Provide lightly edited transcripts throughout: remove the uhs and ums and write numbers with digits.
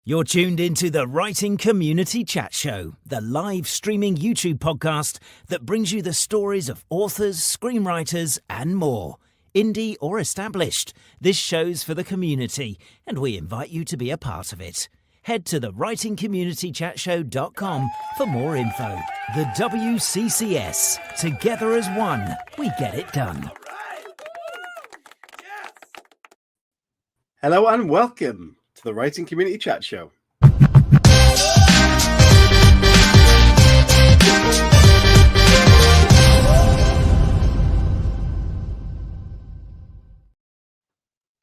You're tuned into the Writing Community Chat Show, the live streaming YouTube podcast that brings you the stories of authors, screenwriters, and more. Indie or established, this show's for the community, and we invite you to be a part of it. Head to thewritingcommunitychatshow.com for more info. The WCCS. Together as one, we get it done. Hello and welcome to the Writing Community Chat Show.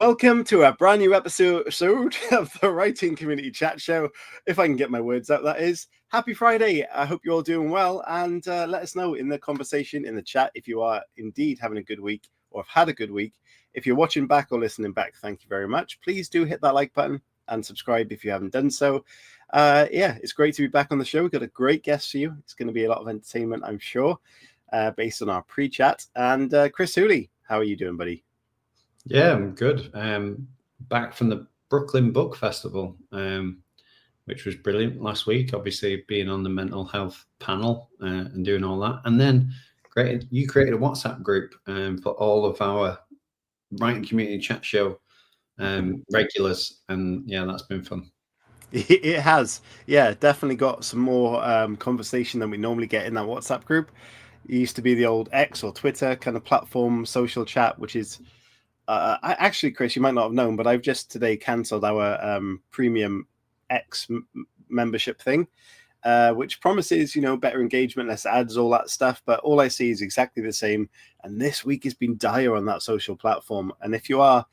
Welcome to a brand new episode of the Writing Community Chat Show. If I can get my words out, that is. Happy Friday. I hope you're all doing well, and let us know in the conversation, in the chat, if you are indeed having a good week or have had a good week. If you're watching back or listening back, thank you very much. Please do hit that like button and subscribe if you haven't done so. It's great to be back on the show. We've got a great guest for you. It's going to be a lot of entertainment, I'm sure, based on our pre-chat. And Chris Hooley, how are you doing, buddy? Yeah, I'm good. Back from the Brooklyn Book Festival, which was brilliant last week, obviously being on the mental health panel and doing all that. And then you created a WhatsApp group for all of our Writing Community Chat Show regulars. And yeah, that's been fun. It has. Yeah, definitely got some more conversation than we normally get in that WhatsApp group. It used to be the old X or Twitter kind of platform social chat, which is actually, Chris, you might not have known, but I've just today cancelled our premium X membership thing, which promises, better engagement, less ads, all that stuff. But all I see is exactly the same. And this week has been dire on that social platform. And if you are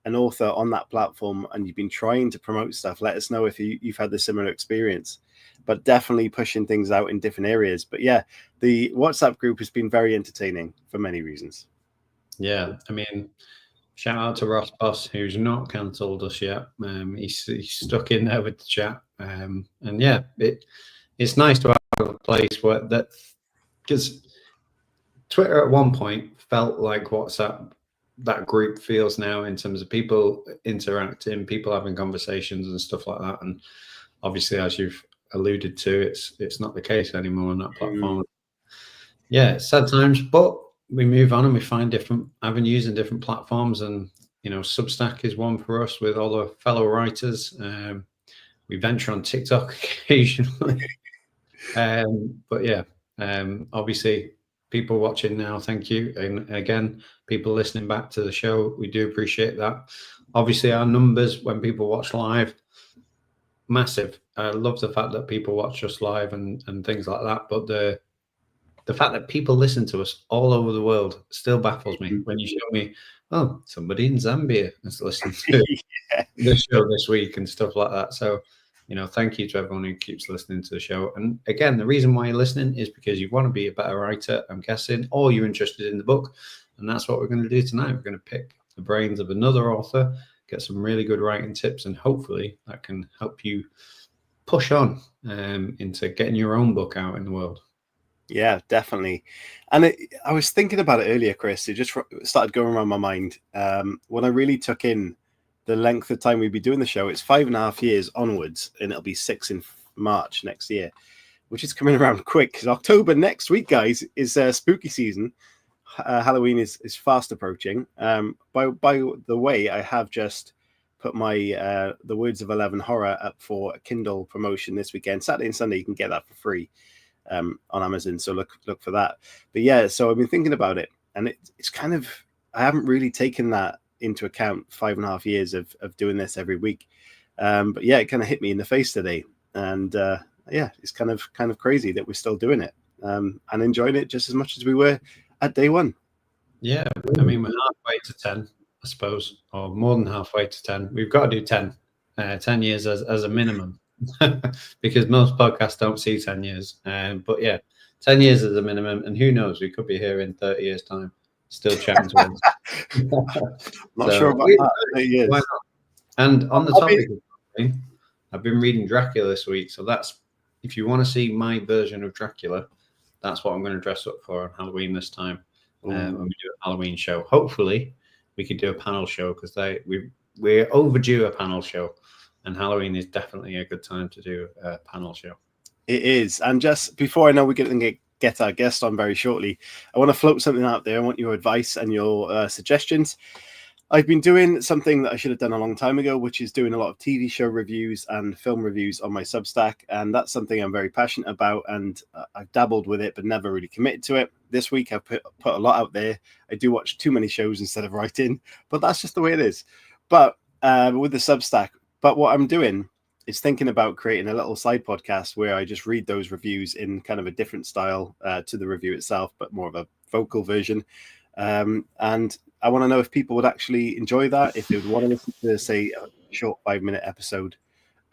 an author on that platform and you've been trying to promote stuff, let us know if you've had the similar experience. But definitely pushing things out in different areas. But yeah, the WhatsApp group has been very entertaining for many reasons. Yeah, I mean, shout out to Ross Boss, who's not cancelled us yet. He's stuck in there with the chat. And yeah, it's nice to have a place where that, because Twitter at one point felt like WhatsApp, that group feels now, in terms of people interacting, people having conversations and stuff like that. And obviously, as you've alluded to, it's not the case anymore on that platform. Yeah, it's sad times, but we move on and we find different avenues and different platforms. And, Substack is one for us with all the fellow writers. We venture on TikTok occasionally. But yeah, obviously people watching now, thank you. And again, people listening back to the show, we do appreciate that. Obviously our numbers when people watch live, massive. I love the fact that people watch us live and things like that. But the fact that people listen to us all over the world still baffles me. When you show me, oh, somebody in Zambia has listened to the show this week and stuff like that. So, thank you to everyone who keeps listening to the show. And again, the reason why you're listening is because you want to be a better writer, I'm guessing, or you're interested in the book. And that's what we're going to do tonight. We're going to pick the brains of another author, get some really good writing tips, and hopefully that can help you push on into getting your own book out in the world. Yeah, definitely. And I was thinking about it earlier, Chris. It just started going around my mind. When I really took in the length of time we'd be doing the show, it's 5.5 years onwards, and it'll be 6 in March next year, which is coming around quick because October next week, guys, is spooky season. Halloween is fast approaching. By the way, I have just put my The Words of 11 horror up for a Kindle promotion this weekend. Saturday and Sunday, you can get that for free on Amazon, so look for that. But yeah, so I've been thinking about it, and it's kind of, I haven't really taken that into account, 5.5 years of doing this every week. But yeah, it kind of hit me in the face today, and it's kind of crazy that we're still doing it and enjoying it just as much as we were at day one. Yeah, I mean, we're halfway to 10, I suppose, or more than halfway to 10. We've got to do 10 years as a minimum. Because most podcasts don't see 10 years. But yeah, 10 years is a minimum. And who knows, we could be here in 30 years' time, still chatting to us. Not sure about that. 30 years. Why not? And on the topic of I've been reading Dracula this week. So that's, if you want to see my version of Dracula, that's what I'm going to dress up for on Halloween this time. When we do a Halloween show. Hopefully, we could do a panel show because we're overdue a panel show, and Halloween is definitely a good time to do a panel show. It is. And just before I know we're going to get our guest on very shortly, I want to float something out there. I want your advice and your suggestions. I've been doing something that I should have done a long time ago, which is doing a lot of TV show reviews and film reviews on my Substack. And that's something I'm very passionate about. And I've dabbled with it, but never really committed to it. This week, I've put a lot out there. I do watch too many shows instead of writing, but that's just the way it is. But with the Substack, but what I'm doing is thinking about creating a little side podcast where I just read those reviews in kind of a different style to the review itself, but more of a vocal version. And I want to know if people would actually enjoy that, if they would want to listen to, say, a short 5-minute episode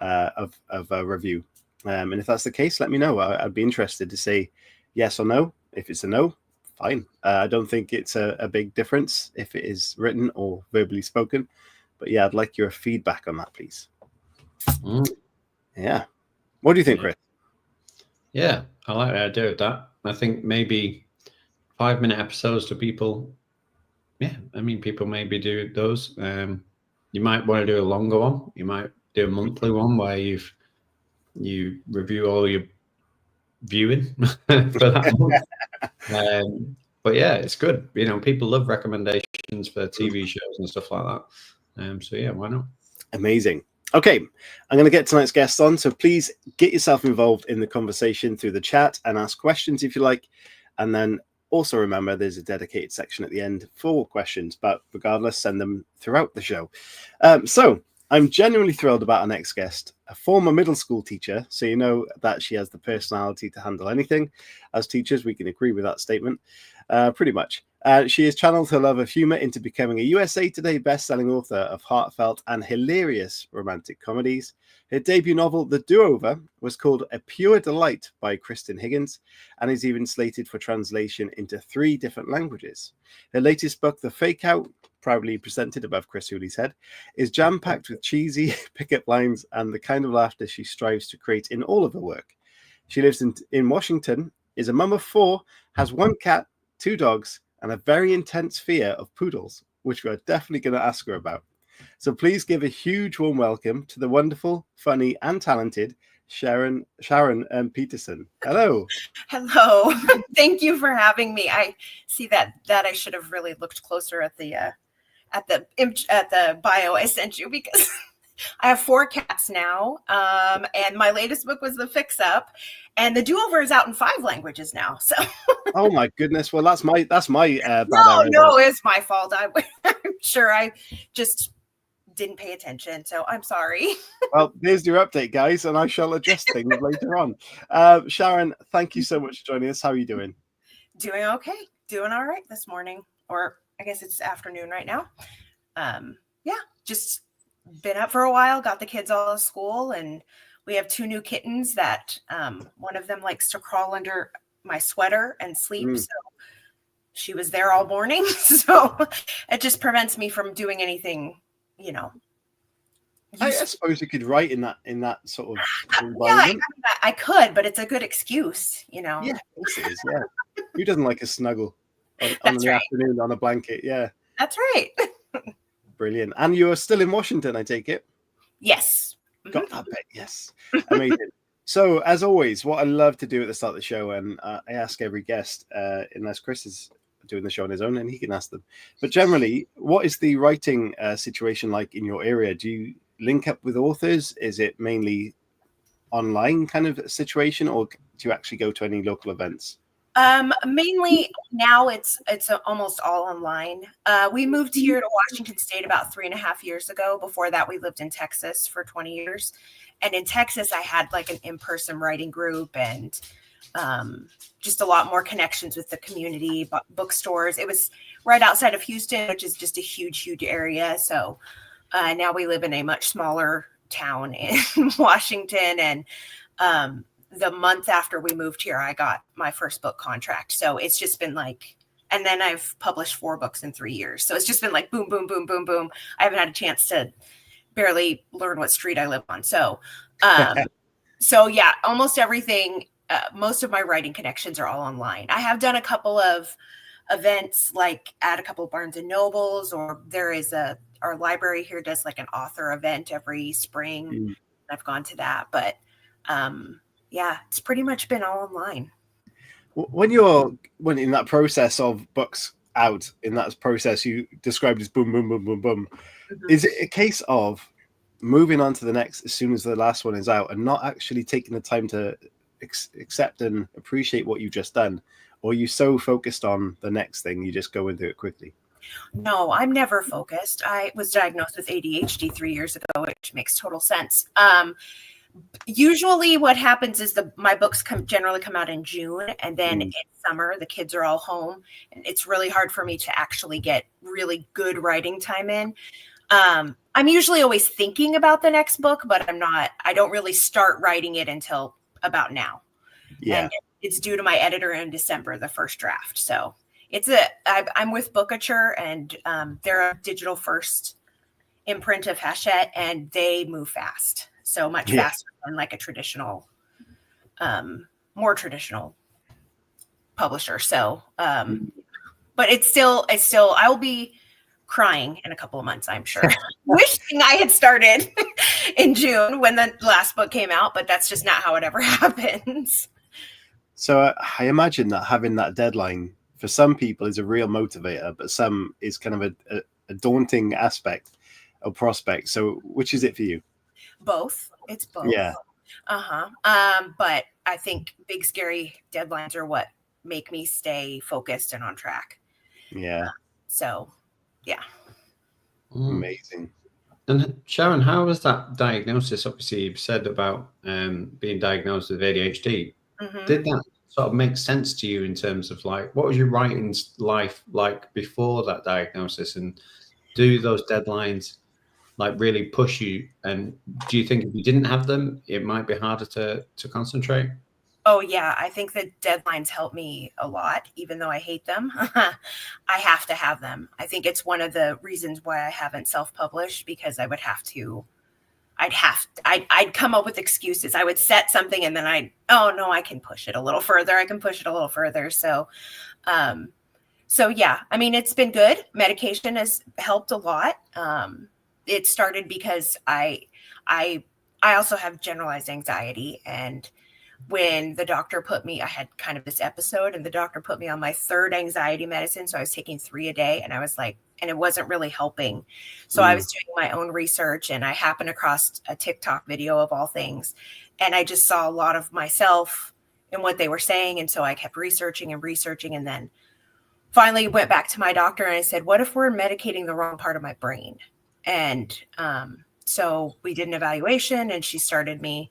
of a review. And if that's the case, let me know. I'd be interested to say yes or no. If it's a no, fine. I don't think it's a big difference if it is written or verbally spoken. But yeah, I'd like your feedback on that, please. Yeah. What do you think, Chris? Yeah, I like the idea of that. I think maybe 5-minute episodes to people. Yeah, I mean, people maybe do those. You might want to do a longer one. You might do a monthly one where you review all your viewing for that month. But yeah, it's good. You know, people love recommendations for TV shows and stuff like that. So yeah, why not? Amazing. Okay, I'm going to get tonight's guest on, so please get yourself involved in the conversation through the chat and ask questions if you like. And then also remember there's a dedicated section at the end for questions, but regardless, send them throughout the show. So I'm genuinely thrilled about our next guest, a former middle school teacher, so you know that she has the personality to handle anything. As teachers, we can agree with that statement, pretty much. She has channeled her love of humor into becoming a USA Today best-selling author of heartfelt and hilarious romantic comedies. Her debut novel, The Do-Over, was called A Pure Delight by Kristan Higgins and is even slated for translation into 3 different languages. Her latest book, The Fake Out, proudly presented above Chris Hooley's head, is jam-packed with cheesy pickup lines and the kind of laughter she strives to create in all of her work. She lives in Washington, is a mum of 4, has 1 cat, 2 dogs, and a very intense fear of poodles, which we are definitely going to ask her about. So please give a huge warm welcome to the wonderful, funny, and talented Sharon M. Peterson. Hello. Hello. Thank you for having me. I see that I should have really looked closer at the bio I sent you, because I have 4 cats now, and my latest book was The Fix Up, and The Do-Over is out in 5 languages now. So, oh my goodness! Well, that's my bad no, it's my fault. I'm sure I just didn't pay attention, so I'm sorry. Well, there's your update, guys, and I shall adjust things later on. Sharon, thank you so much for joining us. How are you doing? Doing okay. Doing all right this morning, or I guess it's afternoon right now. Yeah, just been up for a while, got the kids all to school, and we have 2 new kittens that one of them likes to crawl under my sweater and sleep. So she was there all morning. So it just prevents me from doing anything, you know. I suppose you could write in that sort of environment. Yeah, I mean, I could, but it's a good excuse, you know. Yeah, of course it is. Yeah, who doesn't like a snuggle on the afternoon on a blanket? Yeah, that's right. Brilliant. And you're still in Washington, I take it? Yes. Got that bit. Yes. Amazing. So, as always, what I love to do at the start of the show, and I ask every guest, unless Chris is doing the show on his own, and he can ask them. But generally, what is the writing situation like in your area? Do you link up with authors? Is it mainly online kind of situation, or do you actually go to any local events? Mainly now it's almost all online. We moved here to Washington State about 3.5 years ago. Before that, we lived in Texas for 20 years. And in Texas, I had like an in-person writing group and just a lot more connections with the community, bookstores. It was right outside of Houston, which is just a huge, huge area. So now we live in a much smaller town in Washington. And the month after we moved here, I got my first book contract. So it's just been like, and then I've published 4 books in 3 years. So it's just been like boom, boom, boom, boom, boom. I haven't had a chance to barely learn what street I live on. So, so yeah, almost everything, most of my writing connections are all online. I have done a couple of events, like at a couple of Barnes and Nobles, or there is a our library here does like an author event every spring. I've gone to that, but yeah, it's pretty much been all online. When in that process of books out, in that process you described as boom, boom, boom, boom, boom, is it a case of moving on to the next as soon as the last one is out and not actually taking the time to accept and appreciate what you've just done? Or are you so focused on the next thing, you just go and do it quickly? No, I'm never focused. I was diagnosed with ADHD 3 years ago, which makes total sense. Usually what happens is my books generally come out in June, and then in summer, the kids are all home, and it's really hard for me to actually get really good writing time in. I'm usually always thinking about the next book, but I don't really start writing it until about now. Yeah. And it's due to my editor in December, the first draft. So I'm with Bookature, and they're a digital first imprint of Hachette, and they move fast. So much faster than like a traditional, more traditional publisher. So, but it's still, I will be crying in a couple of months, I'm sure. Wishing I had started in June when the last book came out, but that's just not how it ever happens. So I imagine that having that deadline for some people is a real motivator, but some is kind of a daunting aspect or prospect. So which is it for you? Both. It's both. Yeah. But I think big, scary deadlines are what make me stay focused and on track. Yeah. So, yeah. Amazing. And Sharon, how was that diagnosis? Obviously, you've said about being diagnosed with ADHD. Did that sort of make sense to you in terms of like, what was your writing life like before that diagnosis? And do those deadlines like really push you? And do you think if you didn't have them, it might be harder to concentrate? Oh yeah, I think the deadlines help me a lot, even though I hate them. I have to have them. I think it's one of the reasons why I haven't self-published, because I'd come up with excuses. I would set something and then I can push it a little further. So, yeah, I mean, it's been good. Medication has helped a lot. It started because I also have generalized anxiety, and when the doctor I had kind of this episode, and the doctor put me on my third anxiety medicine. So I was taking 3 a day, and I was like, and it wasn't really helping. So I was doing my own research, and I happened across a TikTok video of all things. And I just saw a lot of myself in what they were saying. And so I kept researching, and then finally went back to my doctor and I said, what if we're medicating the wrong part of my brain? And so we did an evaluation, and she started me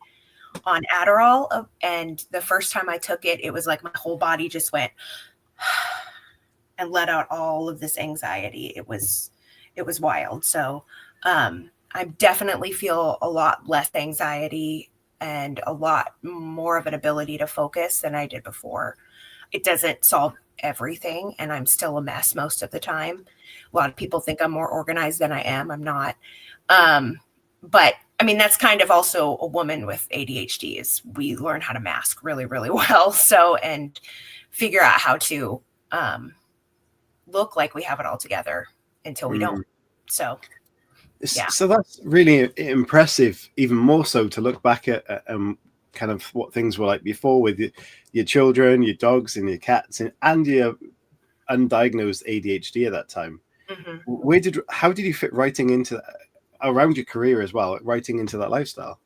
on Adderall. And the first time I took it, it was like my whole body just went and let out all of this anxiety. It was wild. So I definitely feel a lot less anxiety and a lot more of an ability to focus than I did before. It doesn't solve everything, and I'm still a mess most of the time. A lot of people think I'm more organized than I am. I'm not. But I mean, that's kind of also a woman with ADHD, is we learn how to mask really, really well. So, and figure out how to look like we have it all together until we don't. So, yeah. So that's really impressive, even more so to look back at kind of what things were like before with your children, your dogs and your cats, and your undiagnosed ADHD at that time. How did you fit writing into around your career as well, writing into that lifestyle?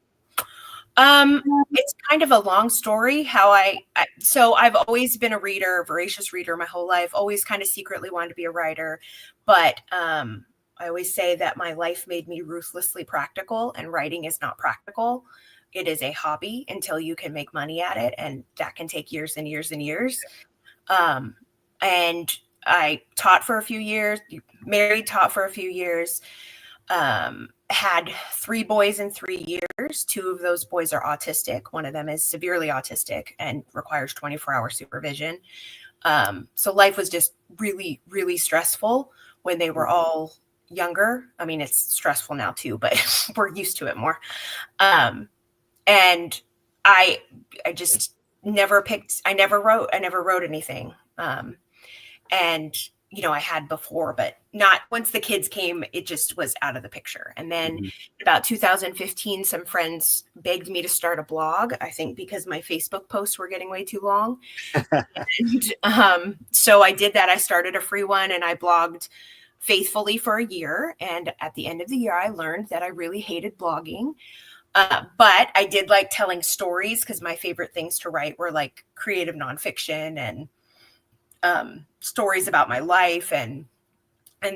It's kind of a long story how so I've always been a reader, a voracious reader my whole life, always kind of secretly wanted to be a writer. But I always say that my life made me ruthlessly practical, and writing is not practical. It is a hobby until you can make money at it. And that can take years and years and years. And I taught for a few years, taught for a few years, had 3 boys in 3 years. 2 of those boys are autistic. One of them is severely autistic and requires 24-hour supervision. So life was just really, really stressful when they were all younger. I mean, it's stressful now too, but we're used to it more. And I just never wrote anything. And I had before, but not once the kids came, it just was out of the picture. And then about 2015, some friends begged me to start a blog, I think because my Facebook posts were getting way too long. And so I did that. I started a free one and I blogged faithfully for a year. And at the end of the year, I learned that I really hated blogging. But I did like telling stories because my favorite things to write were like creative nonfiction and stories about my life and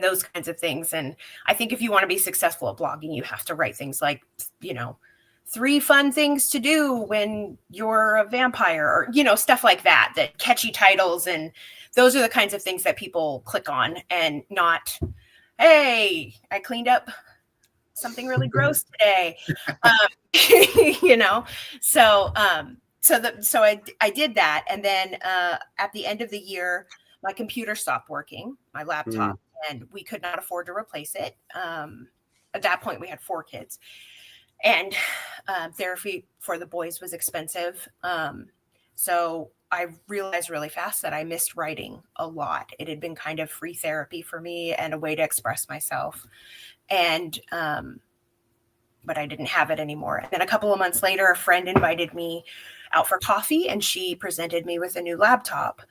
those kinds of things. And I think if you want to be successful at blogging, you have to write things like, 3 fun things to do when you're a vampire, or, stuff like that catchy titles. And those are the kinds of things that people click on, and not, hey, I cleaned up something really gross today. So I did that. And then at the end of the year, my computer stopped working, my laptop, and we could not afford to replace it. At that point, we had 4 kids, and therapy for the boys was expensive. So I realized really fast that I missed writing a lot. It had been kind of free therapy for me and a way to express myself. And but I didn't have it anymore. And then a couple of months later, a friend invited me out for coffee, and she presented me with a new laptop.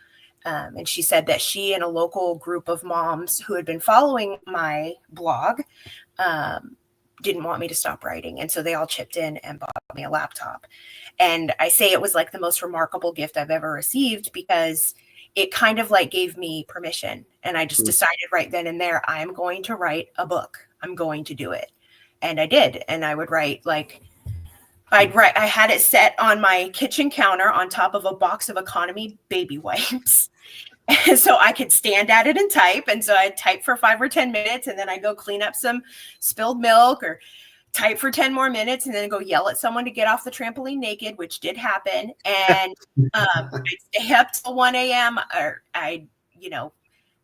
And she said that she and a local group of moms who had been following my blog didn't want me to stop writing. And so they all chipped in and bought me a laptop. And I say it was like the most remarkable gift I've ever received, because it kind of like gave me permission. And I just decided right then and there, I'm going to write a book. I'm going to do it. And I did. And I would write I had it set on my kitchen counter on top of a box of economy baby wipes. And so I could stand at it and type. And so I'd type for 5 or 10 minutes, and then I'd go clean up some spilled milk, or type for 10 more minutes, and then go yell at someone to get off the trampoline naked, which did happen. And I'd stay up till 1 a.m. or I'd,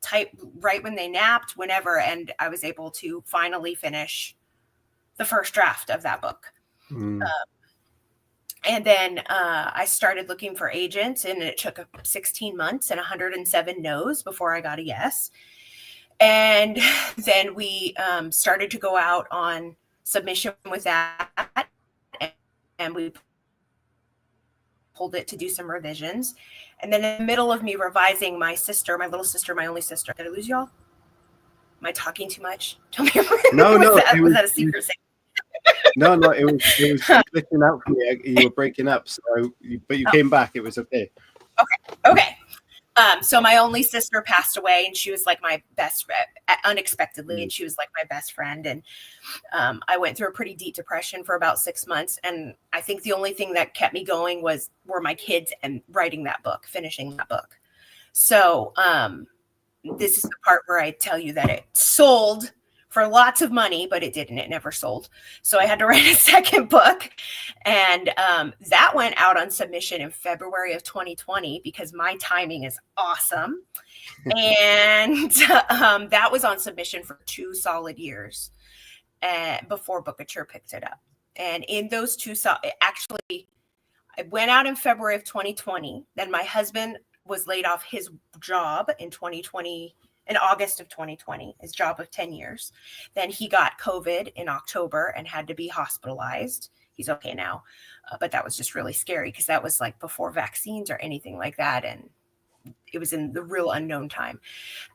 type right when they napped, whenever. And I was able to finally finish the first draft of that book. And then I started looking for agents, and it took 16 months and 107 no's before I got a yes. And then we started to go out on submission with that, and we pulled it to do some revisions. And then in the middle of me revising, my little sister, my only sister, did I lose y'all? Am I talking too much? Tell me. No, was that a secret? No, it was glitching out for me. You were breaking up, but you came back. It was okay. Okay. So my only sister passed away, and she was like my best friend unexpectedly. And she was like my best friend. And I went through a pretty deep depression for about 6 months. And I think the only thing that kept me going were my kids and writing that book, finishing that book. So this is the part where I tell you that it sold for lots of money, but it didn't. It never sold. So I had to write a second book. And that went out on submission in February of 2020, because my timing is awesome. And that was on submission for 2 solid years before Bookature picked it up. And in those actually, I went out in February of 2020. Then my husband was laid off his job in 2020. In August of 2020, his job of 10 years. Then he got COVID in October and had to be hospitalized. He's okay now. But that was just really scary, because that was like before vaccines or anything like that. And it was in the real unknown time.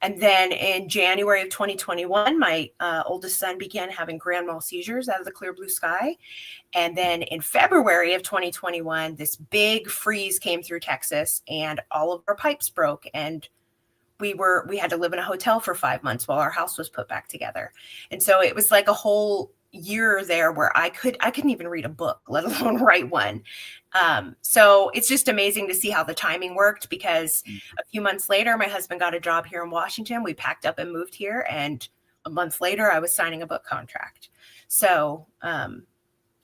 And then in January of 2021, my oldest son began having grand mal seizures out of the clear blue sky. And then in February of 2021, this big freeze came through Texas, and all of our pipes broke. And we had to live in a hotel for 5 months while our house was put back together. And so it was like a whole year there where I couldn't even read a book, let alone write one. So it's just amazing to see how the timing worked, because a few months later, my husband got a job here in Washington. We packed up and moved here. And a month later, I was signing a book contract. So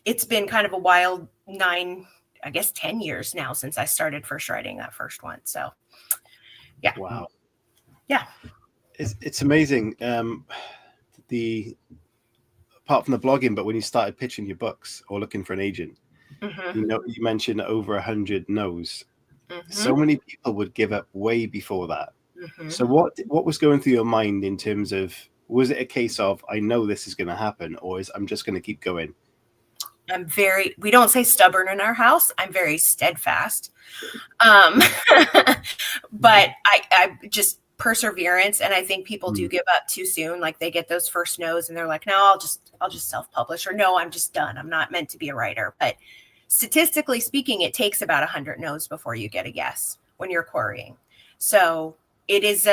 it's been kind of a wild 10 years now since I started first writing that first one. So yeah. Wow. Yeah, it's amazing. Apart from the blogging, but when you started pitching your books or looking for an agent, you mentioned over 100 no's. So many people would give up way before that. So what was going through your mind in terms of, was it a case of, I know this is going to happen, or is I'm just going to keep going? We don't say stubborn in our house. I'm very steadfast. But I just perseverance. And I think people do give up too soon. Like they get those first no's and they're like, no, I'll just self-publish, or no, I'm just done. I'm not meant to be a writer. But statistically speaking, it takes about 100 no's before you get a yes when you're querying. So it is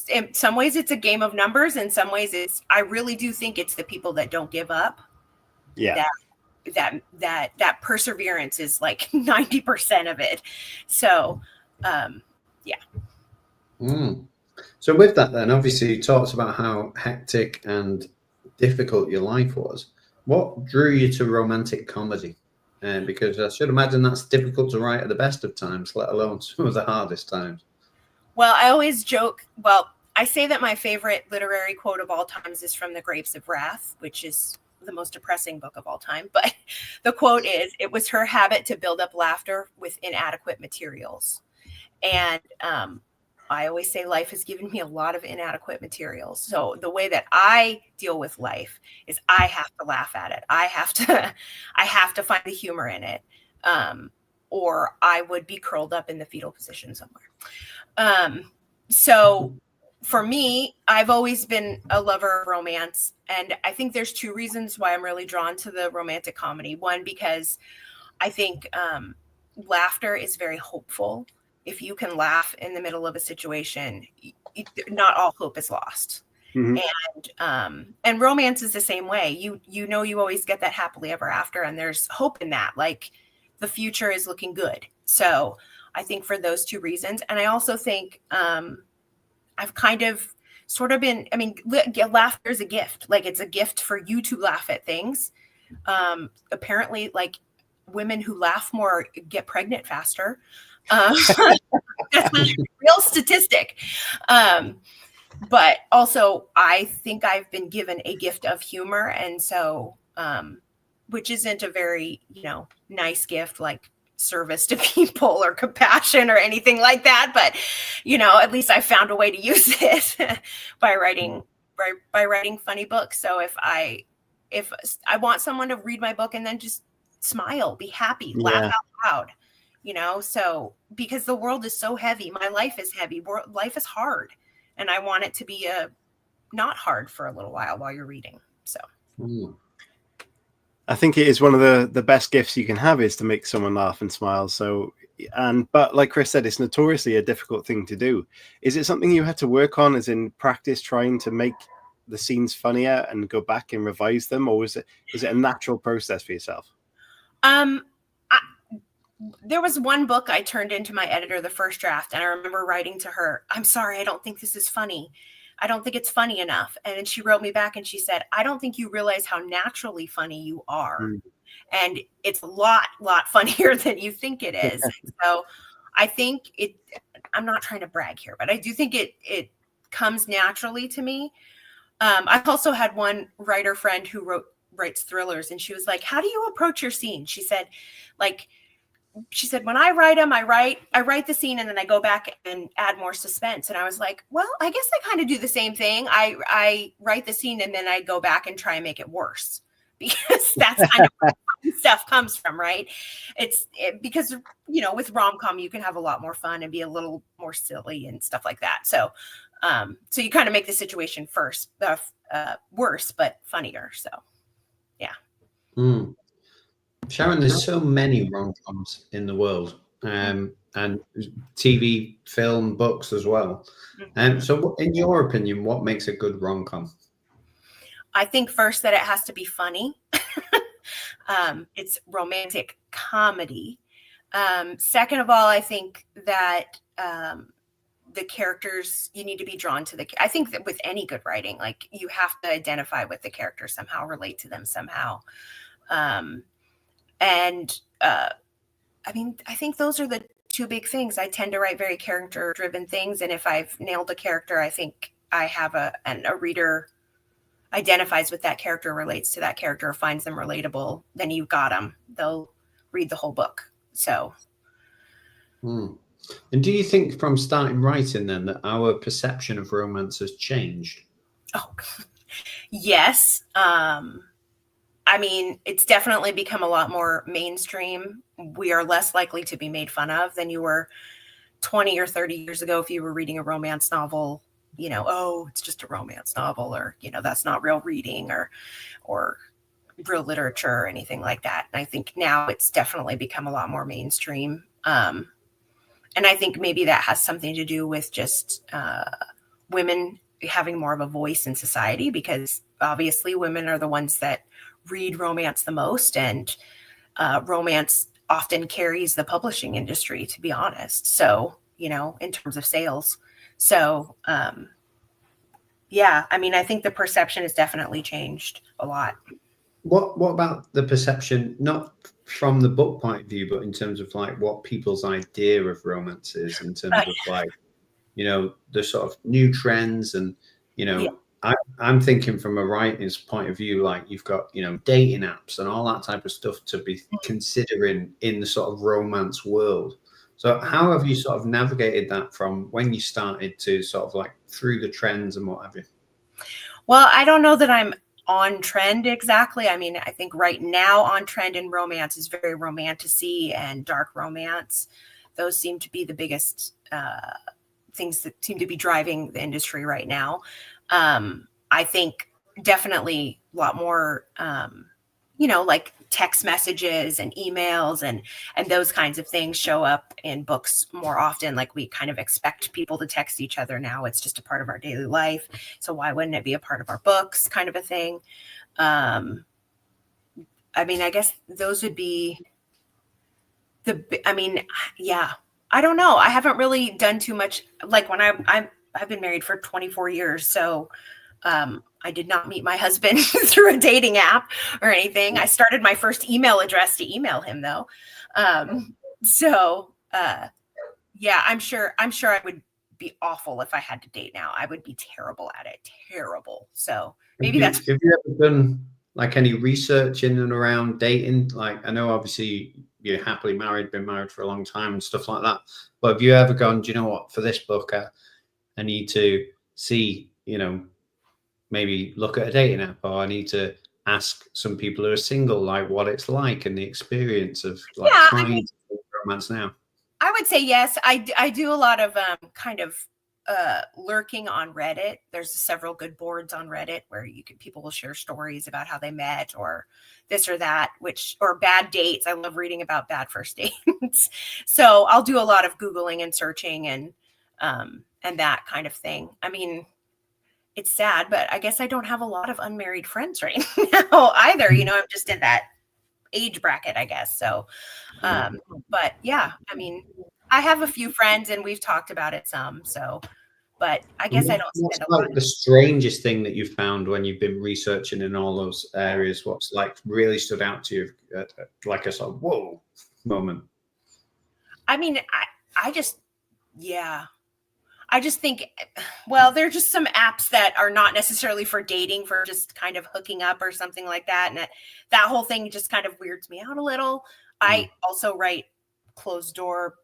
in some ways it's a game of numbers. In some ways I really do think it's the people that don't give up. Yeah. That perseverance is like 90% of it. So, yeah. So with that then, obviously you talked about how hectic and difficult your life was. What drew you to romantic comedy? Because I should imagine that's difficult to write at the best of times, let alone some of the hardest times. Well, I always joke, I say that my favorite literary quote of all times is from The Grapes of Wrath, which is the most depressing book of all time. But the quote is, it was her habit to build up laughter with inadequate materials. And I always say life has given me a lot of inadequate materials. So the way that I deal with life is I have to laugh at it. I have to find the humor in it. Or I would be curled up in the fetal position somewhere. So for me, I've always been a lover of romance. And I think there's two reasons why I'm really drawn to the romantic comedy. One, because I think laughter is very hopeful. If you can laugh in the middle of a situation, not all hope is lost. And romance is the same way. You know, you always get that happily ever after, and there's hope in that. Like the future is looking good. So I think for those two reasons. And I also think I've kind of sort of been, laughter is a gift. Like it's a gift for you to laugh at things. Apparently, like women who laugh more get pregnant faster. That's a real statistic. But also I think I've been given a gift of humor. And so, which isn't a very, nice gift, like service to people or compassion or anything like that. But, at least I found a way to use it by writing funny books. So if I want someone to read my book and then just smile, be happy, laugh out loud, so because the world is so heavy, my life is heavy, life is hard. And I want it to be not hard for a little while you're reading. So I think it is one of the best gifts you can have, is to make someone laugh and smile. So, but like Chris said, it's notoriously a difficult thing to do. Is it something you had to work on, as in practice, trying to make the scenes funnier and go back and revise them? Or is it a natural process for yourself? There was one book I turned into my editor, the first draft, and I remember writing to her, I'm sorry, I don't think this is funny. I don't think it's funny enough. And then she wrote me back and she said, I don't think you realize how naturally funny you are. And it's a lot funnier than you think it is. So I think I'm not trying to brag here, but I do think it comes naturally to me. I've also had one writer friend who writes thrillers, and she was like, how do you approach your scene? She said, when I write them, I write the scene and then I go back and add more suspense. And I was like, well, I guess I kind of do the same thing. I write the scene and then I go back and try and make it worse, because that's kind of where stuff comes from, right? Because, with rom-com, you can have a lot more fun and be a little more silly and stuff like that. So, so you kind of make the situation worse, but funnier. So, yeah. Sharon, there's so many rom-coms in the world, and TV, film, books as well. So in your opinion, what makes a good rom-com? I think first that it has to be funny. It's romantic comedy. Second of all, I think that the characters, you need to be drawn to I think that with any good writing, like you have to identify with the character somehow, relate to them somehow. I think those are the two big things. I tend to write very character driven things. And if I've nailed a character, I think I have a reader identifies with that character, relates to that character, finds them relatable, then you've got them. They'll read the whole book. So. And do you think from starting writing then that our perception of romance has changed? Oh, yes. I mean, it's definitely become a lot more mainstream. We are less likely to be made fun of than you were 20 or 30 years ago. If you were reading a romance novel, you know, oh, it's just a romance novel, or, you know, that's not real reading, or real literature or anything like that. And I think now it's definitely become a lot more mainstream. And I think maybe that has something to do with just women having more of a voice in society, because obviously women are the ones that read romance the most, and romance often carries the publishing industry, to be honest. So, you know, in terms of sales. So, yeah, I mean, I think the perception has definitely changed a lot. What about the perception, not from the book point of view, but in terms of like what people's idea of romance is, in terms of like, you know, the sort of new trends, and, you know, yeah. I'm thinking from a writer's point of view, like you've got, you know, dating apps and all that type of stuff to be considering in the sort of romance world. So how have you sort of navigated that from when you started to sort of like through the trends and what have you? Well, I don't know that I'm on trend exactly. I mean, I think right now on trend in romance is very romantasy and dark romance. Those seem to be the biggest things that seem to be driving the industry right now. I think definitely a lot more, you know, like text messages and emails and those kinds of things show up in books more often. Like we kind of expect people to text each other now. It's just a part of our daily life. So why wouldn't it be a part of our books, kind of a thing? I mean, I guess those would be yeah, I don't know. I haven't really done too much. Like when I've been married for 24 years. So I did not meet my husband through a dating app or anything. I started my first email address to email him though. Yeah, I'm sure I would be awful if I had to date now. I would be terrible at it. Terrible. So maybe have you ever done like any research in and around dating? Like, I know obviously you're happily married, been married for a long time and stuff like that. But have you ever gone, do you know what, for this book, I need to see, you know, maybe look at a dating app, or I need to ask some people who are single, like what it's like and the experience of like trying to romance now? I would say yes. I do a lot of kind of lurking on Reddit. There's several good boards on Reddit where people will share stories about how they met or this or that, or bad dates. I love reading about bad first dates. So I'll do a lot of Googling and searching and that kind of thing. I mean, it's sad, but I guess I don't have a lot of unmarried friends right now either. You know, I'm just in that age bracket, I guess. So, but yeah, I mean, I have a few friends and we've talked about it some. So, but I guess I don't spend a lot. What's like the strangest thing that you've found when you've been researching in all those areas? What's like really stood out to you, like a sort of whoa moment? I mean, I just think, well, there are just some apps that are not necessarily for dating, for just kind of hooking up or something like that. And that whole thing just kind of weirds me out a little. I also write closed door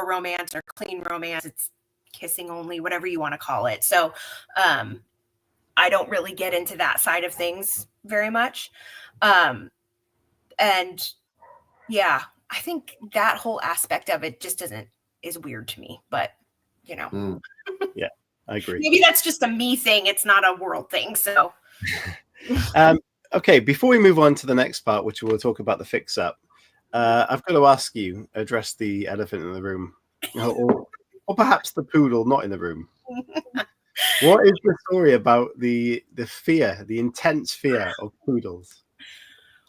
romance or clean romance. It's kissing only, whatever you want to call it. So I don't really get into that side of things very much. And yeah, I think that whole aspect of it just is weird to me, but you know. Yeah, I agree. Maybe that's just a me thing. It's not a world thing. So okay, before we move on to the next part, which we'll talk about the fix up, I've got to ask you, address the elephant in the room, or perhaps the poodle not in the room. What is the story about the intense fear of poodles?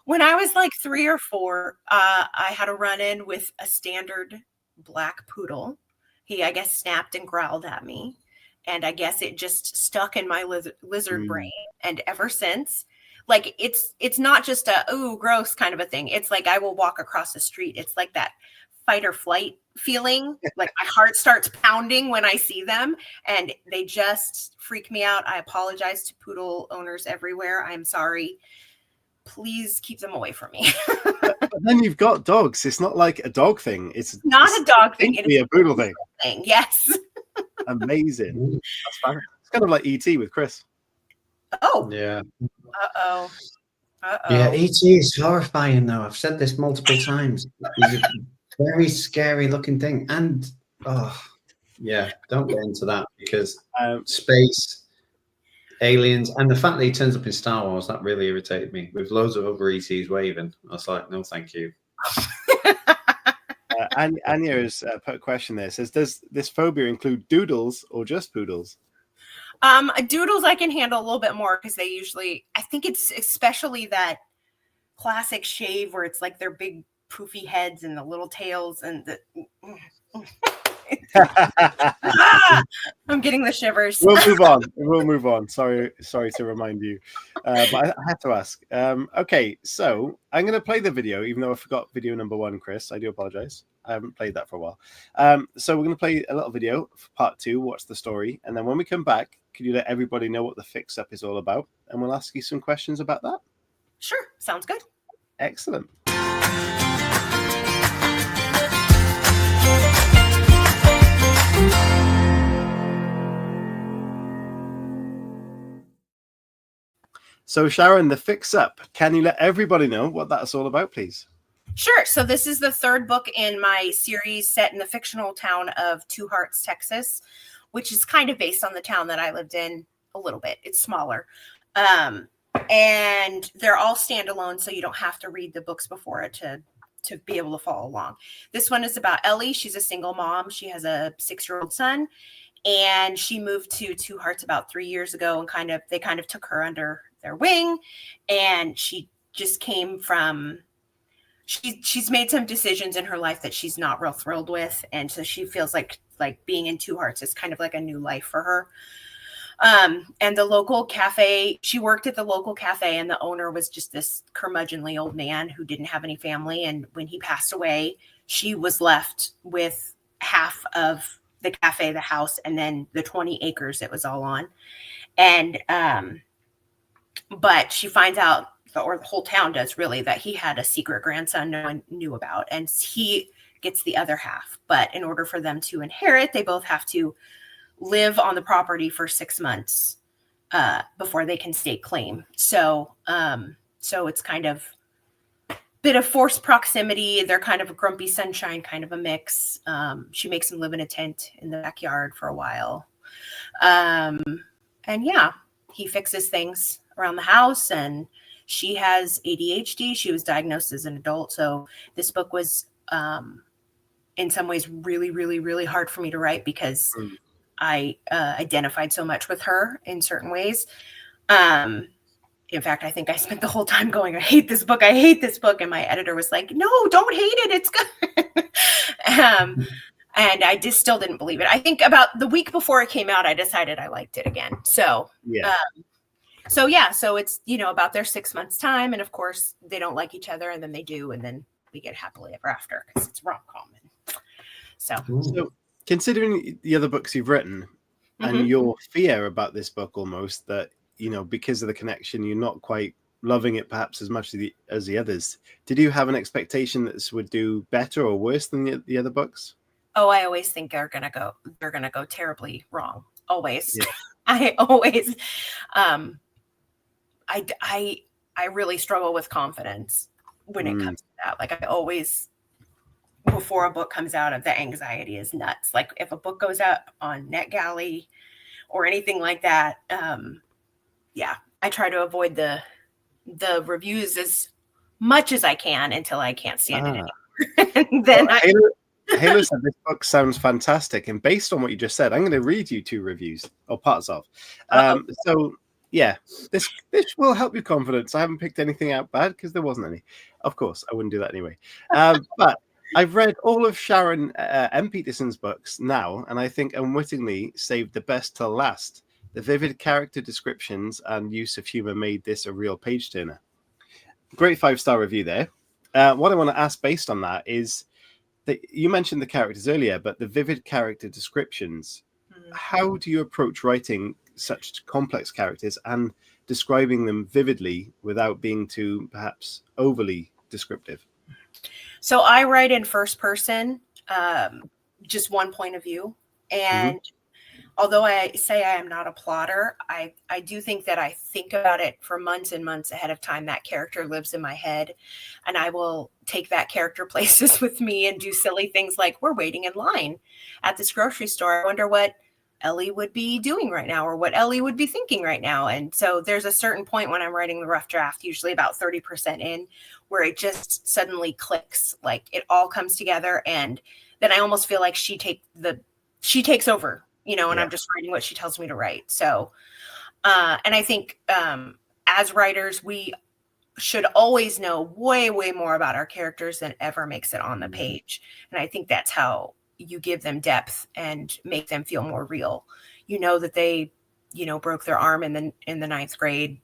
When I was like 3 or 4, I had a run-in with a standard black poodle. He, I guess, snapped and growled at me. And I guess it just stuck in my lizard brain. And ever since, like, it's not just a, ooh, gross kind of a thing. It's like I will walk across the street. It's like that fight or flight feeling. Like my heart starts pounding when I see them. And they just freak me out. I apologize to poodle owners everywhere. I'm sorry. please keep them away from me. But then you've got dogs. It's not like a dog thing. It's not a dog thing. It's a poodle thing. Yes. Amazing. That's fun. It's kind of like ET with Chris. Oh. Yeah. Uh-oh. Yeah, E.T. is horrifying, though. I've said this multiple times. He's a very scary looking thing. And, yeah, don't get into that because space, aliens, and the fact that he turns up in Star Wars, that really irritated me. With loads of other E.T.s waving. I was like, no, thank you. Anya has put a question there. It says, does this phobia include doodles or just poodles? Doodles I can handle a little bit more because they usually, I think it's especially that classic shave where it's like their big poofy heads and the little tails and the I'm getting the shivers. We'll move on. Sorry to remind you, but I have to ask. Okay, so I'm going to play the video, even though I forgot video number 1, Chris. I do apologize. I haven't played that for a while. So we're going to play a little video for part 2. What's the story? And then when we come back, could you let everybody know what the Fix Up is all about? And we'll ask you some questions about that. Sure, sounds good. Excellent. So Sharon, the Fix Up, can you let everybody know what that's all about, please? Sure. So this is the 3rd book in my series set in the fictional town of Two Hearts, Texas, which is kind of based on the town that I lived in a little bit. It's smaller. And they're all standalone, so you don't have to read the books before it to be able to follow along. This one is about Ellie. She's a single mom. She has a 6-year-old son, and she moved to Two Hearts about 3 years ago, and they kind of took her under their wing, and she just came from she's made some decisions in her life that she's not real thrilled with, and so she feels like being in Two Hearts is kind of like a new life for her. And the local cafe, she worked at the local cafe, and the owner was just this curmudgeonly old man who didn't have any family, and when he passed away, she was left with half of the cafe, the house, and then the 20 acres it was all on. And but she finds out, or the whole town does really, that he had a secret grandson no one knew about, and he gets the other half. But in order for them to inherit, they both have to live on the property for 6 months before they can stake claim. So it's kind of a bit of forced proximity. They're kind of a grumpy sunshine, kind of a mix. She makes him live in a tent in the backyard for a while. And yeah, he fixes things around the house, and she has ADHD. She was diagnosed as an adult. So this book was in some ways really, really, really hard for me to write because I identified so much with her in certain ways. In fact, I think I spent the whole time going, I hate this book. And my editor was like, no, don't hate it. It's good. And I just still didn't believe it. I think about the week before it came out, I decided I liked it again. So, so it's, about their 6 months time. And of course they don't like each other, and then they do. And then we get happily ever after because it's rom-com. So considering the other books you've written and your fear about this book, almost that, because of the connection, you're not quite loving it perhaps as much as the others. Did you have an expectation that this would do better or worse than the other books? Oh, I always think they're going to go terribly wrong. Always. Yeah. I always, I really struggle with confidence when it comes to that. Like I always, before a book comes out, the anxiety is nuts. Like if a book goes up on NetGalley or anything like that, I try to avoid the reviews as much as I can until I can't stand it anymore. And then Halo said this book sounds fantastic, and based on what you just said, I'm going to read you 2 reviews or parts of. So yeah, this will help your confidence. I haven't picked anything out bad because there wasn't any. Of course, I wouldn't do that anyway. But I've read all of Sharon M. Peterson's books now, and I think unwittingly saved the best till last. The vivid character descriptions and use of humor made this a real page turner. Great 5-star review there. What I want to ask based on that is that you mentioned the characters earlier, but the vivid character descriptions, how do you approach writing such complex characters and describing them vividly without being too perhaps overly descriptive? So I write in first person, just one point of view. And although I say I am not a plotter, I do think that I think about it for months and months ahead of time. That character lives in my head, and I will take that character places with me and do silly things like, we're waiting in line at this grocery store. I wonder what Ellie would be doing right now, or what Ellie would be thinking right now. And so there's a certain point when I'm writing the rough draft, usually about 30% in, where it just suddenly clicks, like it all comes together. And then I almost feel like she takes over, and I'm just writing what she tells me to write. So, and I think as writers, we should always know way, way more about our characters than ever makes it on the page. And I think that's how you give them depth and make them feel more real. That they, broke their arm in the ninth grade,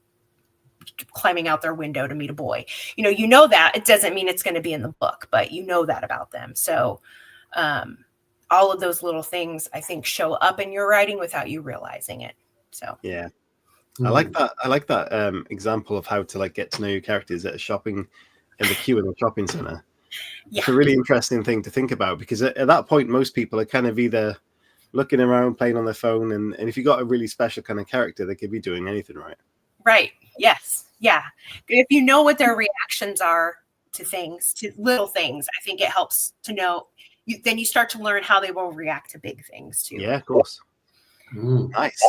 climbing out their window to meet a boy. That it doesn't mean it's going to be in the book, but that about them. So, all of those little things, I think, show up in your writing without you realizing it. So, yeah. I like that. I like that example of how to get to know your characters at in the queue in the shopping center. Yeah. It's a really interesting thing to think about, because at that point, most people are kind of either looking around, playing on their phone, and if you got a really special kind of character, they could be doing anything, right? Right. Yes. Yeah. If you know what their reactions are to things, to little things, I think it helps to know. Then you start to learn how they will react to big things too. Yeah, of course. Nice.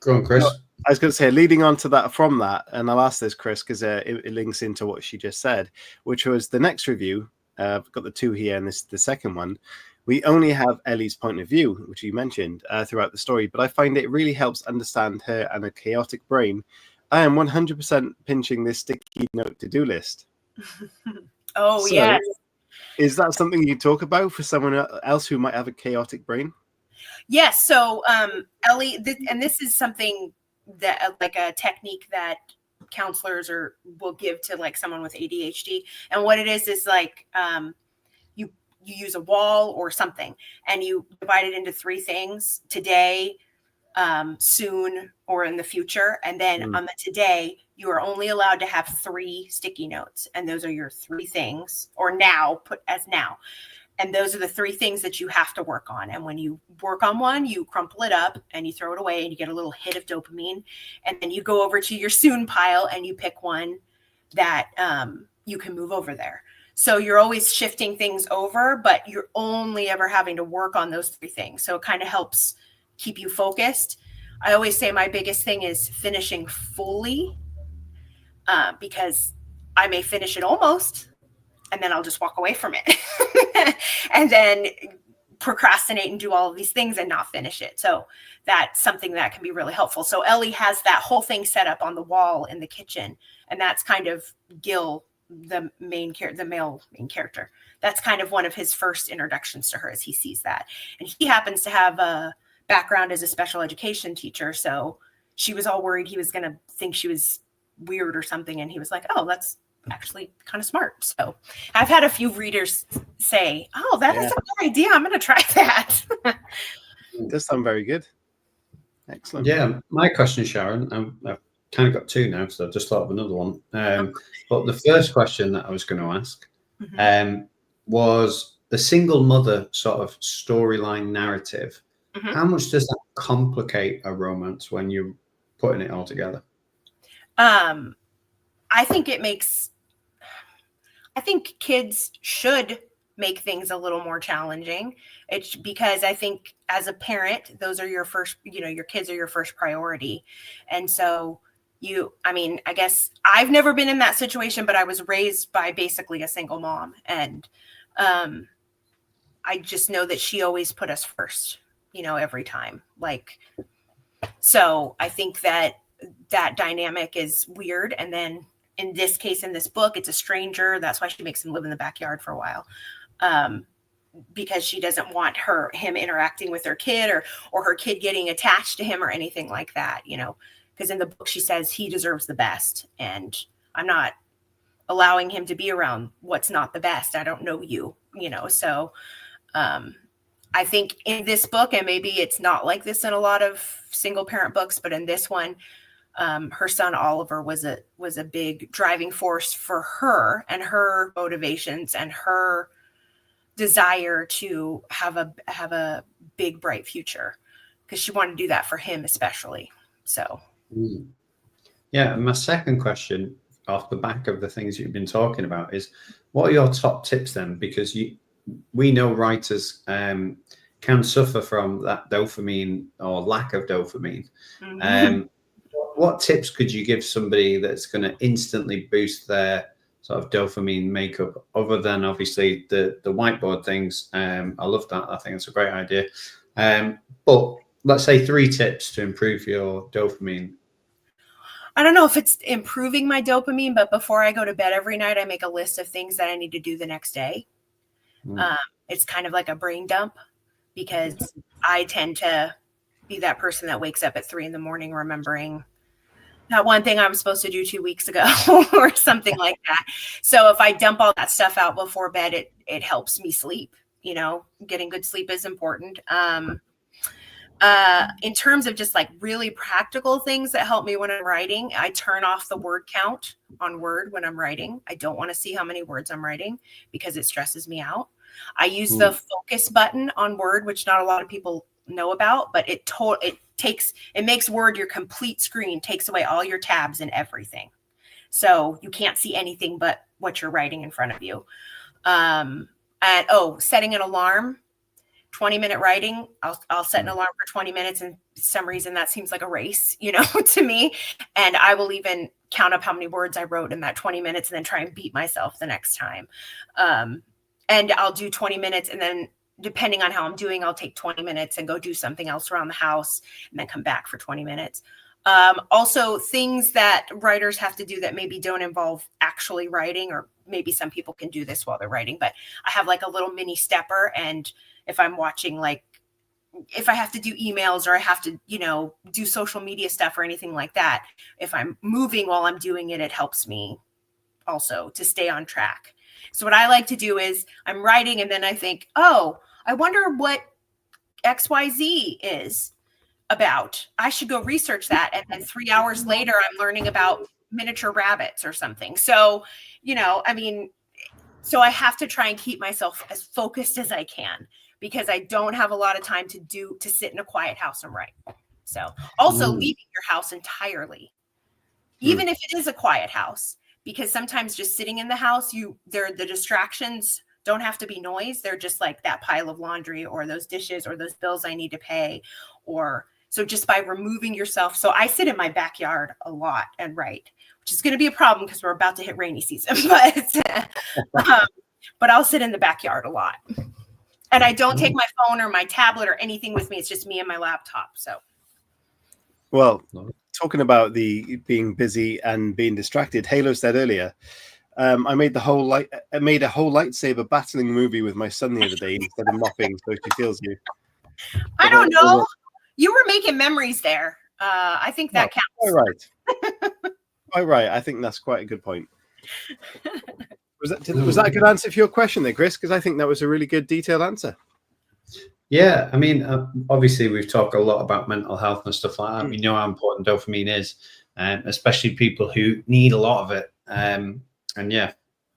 Go on, Chris. I was going to say, leading on to that, from that, and I'll ask this, Chris, because it links into what she just said, which was the next review. I've got the two here, and this is the second one. We only have Ellie's point of view, which you mentioned throughout the story, but I find it really helps understand her and her chaotic brain. I am 100% pinching this sticky note to-do list. Oh, so, yes. Is that something you talk about for someone else who might have a chaotic brain? Yes. So, Ellie, and this is something that, like a technique that counselors will give to someone with ADHD. And what it is like, you use a wall or something, and you divide it into three things: today, soon, or in the future. And then on the today, you are only allowed to have 3 sticky notes, and those are your 3 things, or now, put as now. And those are the 3 things that you have to work on. And when you work on one, you crumple it up and you throw it away, and you get a little hit of dopamine. And then you go over to your soon pile and you pick one that you can move over there. So you're always shifting things over, but you're only ever having to work on those 3 things. So it kind of helps keep you focused. I always say my biggest thing is finishing fully, because I may finish it almost, and then I'll just walk away from it and then procrastinate and do all of these things and not finish it. So that's something that can be really helpful. So Ellie has that whole thing set up on the wall in the kitchen, and that's kind of Gil, the male main character. That's kind of one of his first introductions to her, as he sees that. And he happens to have a background as a special education teacher. So she was all worried he was going to think she was weird or something. And he was like, oh, that's actually kind of smart. So I've had a few readers say, oh, that is a good idea. I'm going to try that. It does sound very good. Excellent. Yeah. My question, Sharon, I've kind of got 2 now, so I've just thought of another one. But the first question that I was going to ask was the single mother sort of storyline narrative. How much does that complicate a romance when you're putting it all together? I think kids should make things a little more challenging. It's because I think as a parent, those are your first, your kids are your first priority. And so I guess I've never been in that situation, but I was raised by basically a single mom. And I just know that she always put us first, every time. So I think that dynamic is weird. And then in this case, in this book, it's a stranger. That's why she makes him live in the backyard for a while. Because she doesn't want him interacting with her kid or her kid getting attached to him or anything like that, because in the book she says he deserves the best, and I'm not allowing him to be around what's not the best. I don't know you, so I think in this book, and maybe it's not like this in a lot of single parent books, but in this one, Her son Oliver was a big driving force for her and her motivations and her desire to have a big bright future, because she wanted to do that for him especially. So yeah, and my second question off the back of the things you've been talking about is, what are your top tips then? Because we know writers can suffer from that dopamine or lack of dopamine. What tips could you give somebody that's going to instantly boost their sort of dopamine makeup, other than obviously the whiteboard things? I love that. I think it's a great idea. But let's say 3 tips to improve your dopamine. I don't know if it's improving my dopamine, but before I go to bed every night, I make a list of things that I need to do the next day. It's kind of like a brain dump, because I tend to be that person that wakes up at 3 a.m. remembering that one thing I was supposed to do 2 weeks ago or something like that. So if I dump all that stuff out before bed, it helps me sleep. You know, getting good sleep is important. In terms of just like really practical things that help me when I'm writing, I turn off the word count on Word when I'm writing. I don't want to see how many words I'm writing because it stresses me out. I use the focus button on Word, which not a lot of people know about, but it makes Word your complete screen, takes away all your tabs and everything. So you can't see anything but what you're writing in front of you. And setting an alarm. 20-minute writing, I'll set an alarm for 20 minutes, and for some reason that seems like a race, you know, to me. And I will even count up how many words I wrote in that 20 minutes and then try and beat myself the next time. And I'll do 20 minutes, and then depending on how I'm doing, I'll take 20 minutes and go do something else around the house and then come back for 20 minutes. Also, things that writers have to do that maybe don't involve actually writing, or maybe some people can do this while they're writing, but I have like a little mini stepper, and if I'm watching, like if I have to do emails or I have to, you know, do social media stuff or anything like that, if I'm moving while I'm doing it, it helps me also to stay on track. So what I like to do is I'm writing and then I think, oh, I wonder what XYZ is about. I should go research that. And then 3 hours later, I'm learning about miniature rabbits or something. So, you know, I mean, so I have to try and keep myself as focused as I can, because I don't have a lot of time to sit in a quiet house and write. So also leaving your house entirely, even if it is a quiet house, because sometimes just sitting in the house, the distractions don't have to be noise. They're just like that pile of laundry or those dishes or those bills I need to pay. Or so just by removing yourself. So I sit in my backyard a lot and write, which is going to be a problem because we're about to hit rainy season, but I'll sit in the backyard a lot. And I don't take my phone or my tablet or anything with me. It's just me and my laptop. So, well, talking about the being busy and being distracted, Halo said earlier, I made a whole lightsaber battling movie with my son the other day instead of mopping, so she feels you. I don't know. You were making memories there. I think that counts. All right. All right. I think that's quite a good point. Was that a good answer for your question there, Chris? Because I think that was a really good detailed answer. Yeah, I mean, obviously we've talked a lot about mental health and stuff like that. We know how important dopamine is, especially people who need a lot of it. And yeah,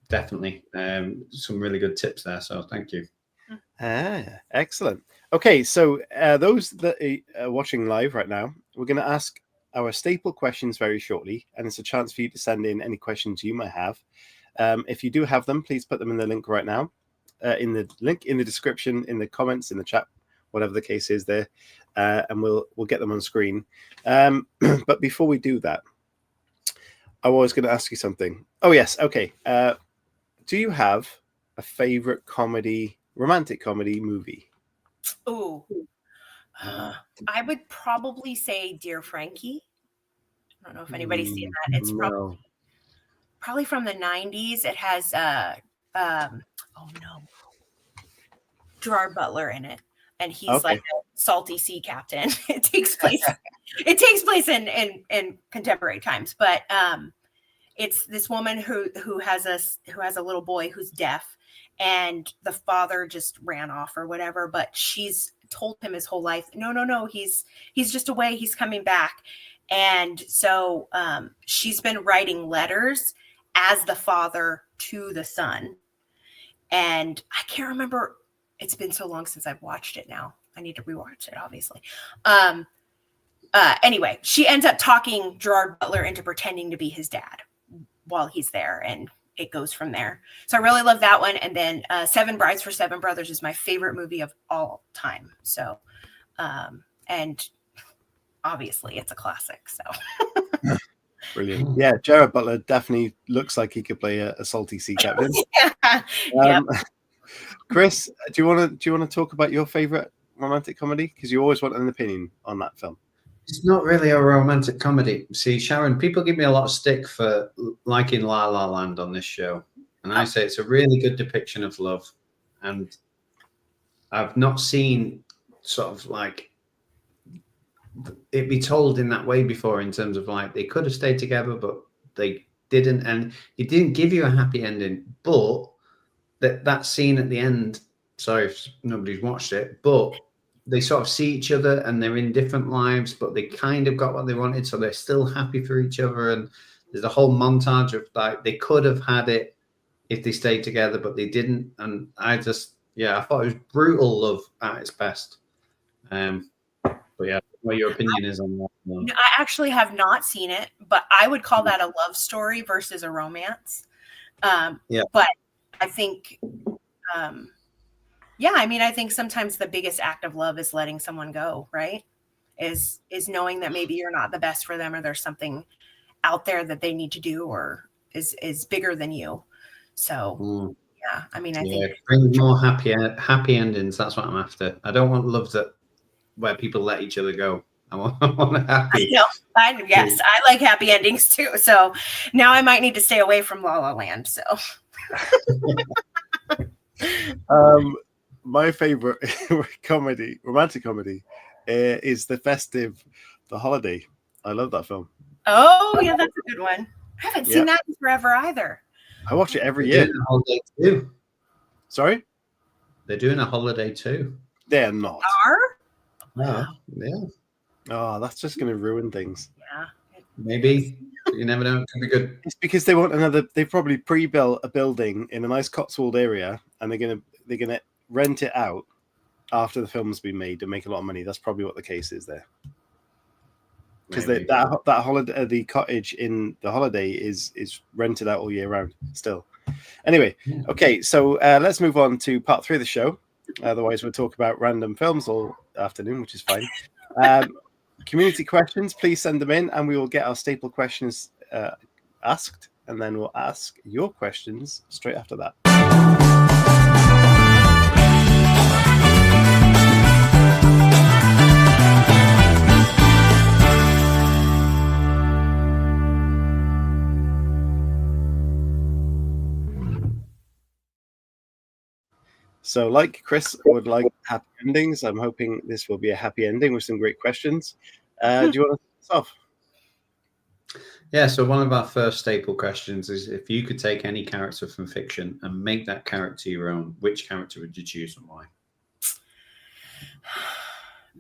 definitely some really good tips there. So thank you. Excellent. Okay, so those that are watching live right now, we're going to ask our staple questions very shortly, and it's a chance for you to send in any questions you might have. If you do have them, please put them in the link right now, in the link in the description, in the comments, in the chat, whatever the case is there, and we'll get them on screen. But before we do that, I was going to ask you something. Oh yes, okay. Do you have a favorite romantic comedy movie? Oh, I would probably say Dear Frankie. I don't know if anybody's seen that. It's probably from the 90s. It has Gerard Butler in it, and he's like a salty sea captain. It takes place in contemporary times, but it's this woman who has a little boy who's deaf, and the father just ran off or whatever, but she's told him his whole life, no, he's just away, he's coming back. And so she's been writing letters as the father to the son. And I can't remember. It's been so long since I've watched it now. I need to rewatch it, obviously. Anyway, she ends up talking Gerard Butler into pretending to be his dad while he's there. And it goes from there. So I really love that one. And then Seven Brides for Seven Brothers is my favorite movie of all time. So, and obviously it's a classic. So Brilliant. Yeah, Gerard Butler definitely looks like he could play a salty sea captain. Yep. Chris, do you want to talk about your favorite romantic comedy? Because you always want an opinion on that film. It's not really a romantic comedy. See, Sharon, people give me a lot of stick for liking La La Land on this show. And I say it's a really good depiction of love. And I've not seen sort of like it be told in that way before, in terms of like they could have stayed together, but they didn't. And it didn't give you a happy ending. But that scene at the end, sorry if nobody's watched it, but they sort of see each other and they're in different lives, but they kind of got what they wanted. So they're still happy for each other. And there's a whole montage of like, they could have had it if they stayed together, but they didn't. And I just, I thought it was brutal love at its best. But yeah, what your opinion is on that one? I actually have not seen it, but I would call that a love story versus a romance. But I think, I think sometimes the biggest act of love is letting someone go, right? Is knowing that maybe you're not the best for them, or there's something out there that they need to do, or is bigger than you. So, I think bring more happy endings. That's what I'm after. I don't want love where people let each other go. I want a happy. Yes, I like happy endings too. So now I might need to stay away from La La Land. So. My favorite romantic comedy, is The Holiday. I love that film. Oh yeah, that's a good one. I haven't seen that in forever either. I watch it every year. Doing a holiday too. Sorry? They're doing a holiday too. They're not. Oh, yeah. Oh, that's just going to ruin things. Yeah. Maybe. You never know. It could be good. It's because they want another. They've probably pre-built a building in a nice Cotswold area, and they're gonna rent it out after the film's been made and make a lot of money. That's probably what the case is there. Because that holiday, the cottage in The Holiday is rented out all year round still. Anyway, okay, so let's move on to part 3 of the show. Otherwise, we'll talk about random films all afternoon, which is fine. Community questions, please send them in, and we will get our staple questions asked, and then we'll ask your questions straight after that. So like Chris would like happy endings, I'm hoping this will be a happy ending with some great questions. Do you want to start us off? Yeah, so one of our first staple questions is, if you could take any character from fiction and make that character your own, which character would you choose and why?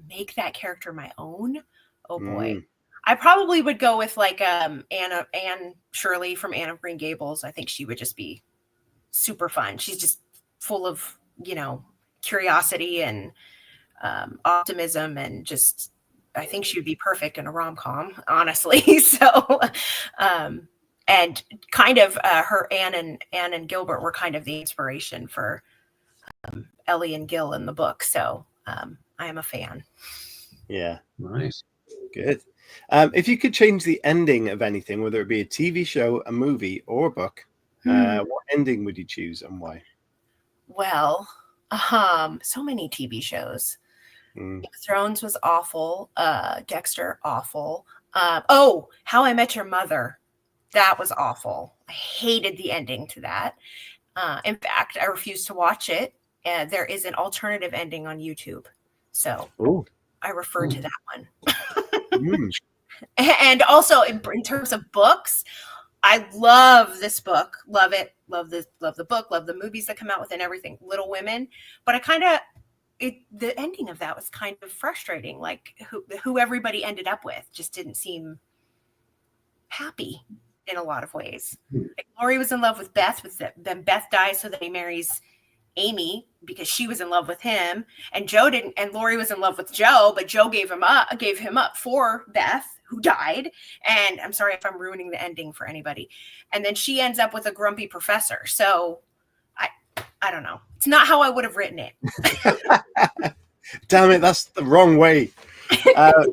Make that character my own? Oh boy. I probably would go with like Anne Shirley from Anne of Green Gables. I think she would just be super fun. She's just full of, curiosity and optimism, and just, I think she would be perfect in a rom-com, honestly. So, and kind of her Anne and Gilbert were kind of the inspiration for Ellie and Gil in the book. So I am a fan. Yeah. Nice. Good. If you could change the ending of anything, whether it be a TV show, a movie, or a book, what ending would you choose and why? Well, so many TV shows. Game of Thrones was awful. Dexter, awful. How I Met Your Mother. That was awful. I hated the ending to that. In fact, I refused to watch it. There is an alternative ending on YouTube. So I refer to that one. And also in terms of books, I love this book. Love it. Love the book. Love the movies that come out with it and everything. Little Women. But I kind of the ending of that was kind of frustrating. Like who everybody ended up with just didn't seem happy in a lot of ways. Like Lori was in love with Beth, then Beth dies so that he marries Amy because she was in love with him, and Joe didn't, and Lori was in love with Joe, but Joe gave him up for Beth, who died. And I'm sorry if I'm ruining the ending for anybody. And then she ends up with a grumpy professor. So I don't know. It's not how I would have written it. Damn it, that's the wrong way.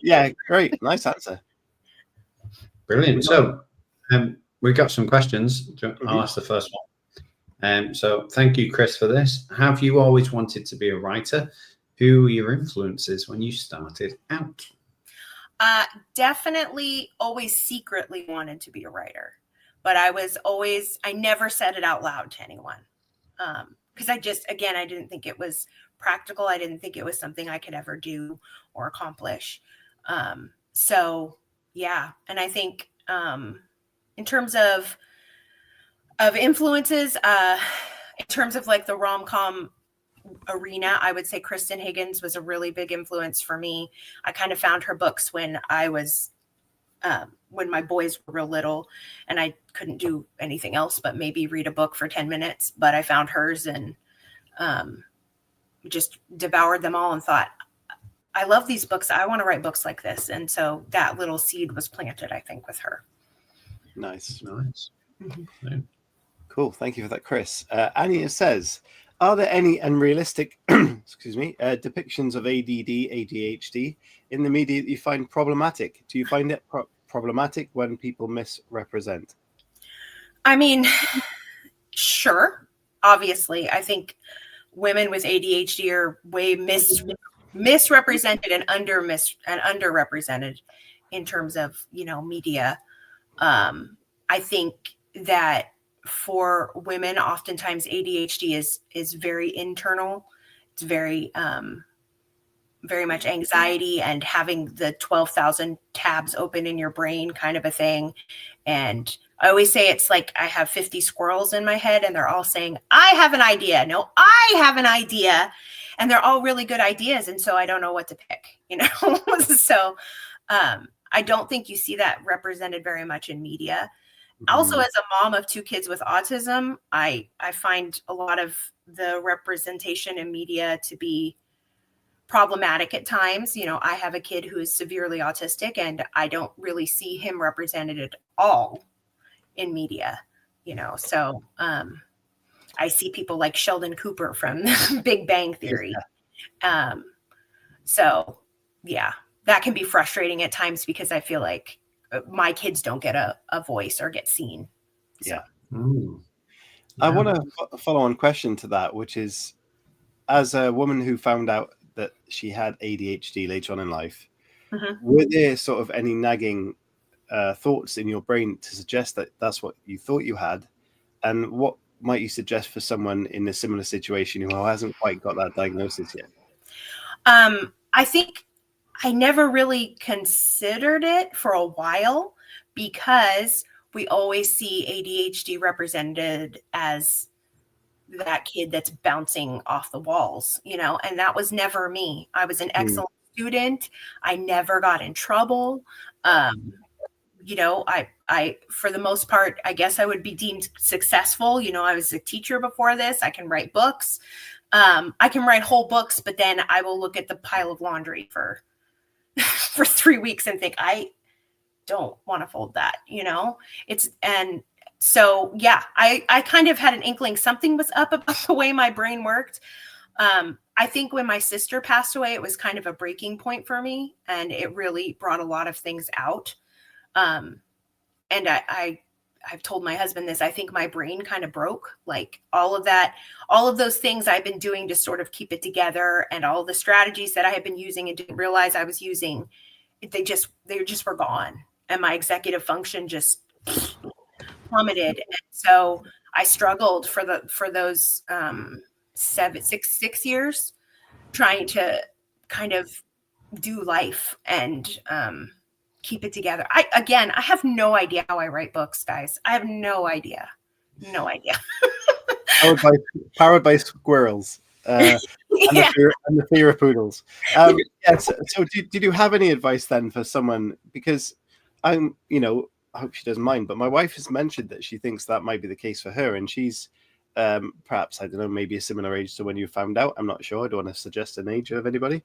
Yeah, great. Nice answer. Brilliant. So we've got some questions. I'll ask the first one. So thank you, Chris, for this. Have you always wanted to be a writer? Who were your influences when you started out? Definitely always secretly wanted to be a writer, but I never said it out loud to anyone. Because I didn't think it was practical. I didn't think it was something I could ever do or accomplish. So yeah. And I think, in terms of influences, in terms of like the rom-com arena, I would say Kristan Higgins was a really big influence for me. I kind of found her books when I was, when my boys were real little and I couldn't do anything else but maybe read a book for 10 minutes, but I found hers and just devoured them all and thought, I love these books. I want to write books like this. And so that little seed was planted, I think, with her. Nice. Mm-hmm. Cool. Thank you for that, Chris. Anya says, are there any unrealistic depictions of ADD, ADHD in the media that you find problematic? Do you find it problematic when people misrepresent? I mean, sure. Obviously, I think women with ADHD are way misrepresented and underrepresented in terms of, media. I think that for women, oftentimes ADHD is very internal. It's very, very much anxiety and having the 12,000 tabs open in your brain kind of a thing. And I always say it's like I have 50 squirrels in my head and they're all saying, I have an idea. No, I have an idea. And they're all really good ideas. And so I don't know what to pick, So I don't think you see that represented very much in media. Also, as a mom of 2 kids with autism, I find a lot of the representation in media to be problematic at times. I have a kid who is severely autistic and I don't really see him represented at all in media, so I see people like Sheldon Cooper from Big Bang Theory. So yeah, that can be frustrating at times because I feel like my kids don't get a voice or get seen. So. Yeah. I want to follow on question to that, which is, as a woman who found out that she had ADHD later on in life, were there sort of any nagging thoughts in your brain to suggest that that's what you thought you had? And what might you suggest for someone in a similar situation who hasn't quite got that diagnosis yet? I think I never really considered it for a while because we always see ADHD represented as that kid that's bouncing off the walls, and that was never me. I was an excellent student. I never got in trouble. I for the most part, I guess I would be deemed successful. I was a teacher before this. I can write books. I can write whole books, but then I will look at the pile of laundry for 3 weeks and think, I don't want to fold that, and so, yeah, I kind of had an inkling something was up about the way my brain worked. I think when my sister passed away, it was kind of a breaking point for me and it really brought a lot of things out. And I've told my husband this, I think my brain kind of broke, like all of those things I've been doing to sort of keep it together and all the strategies that I had been using and didn't realize I was using, they just were gone. And my executive function just plummeted. And so I struggled for those 6 years trying to kind of do life and keep it together. I have no idea how I write books, guys. I have no idea. Powered by squirrels. Yeah. And the fear of poodles. Yeah, so did you have any advice then for someone? Because I'm, I hope she doesn't mind, but my wife has mentioned that she thinks that might be the case for her, and she's perhaps, I don't know, maybe a similar age to when you found out. I'm not sure. I don't want to suggest an age of anybody.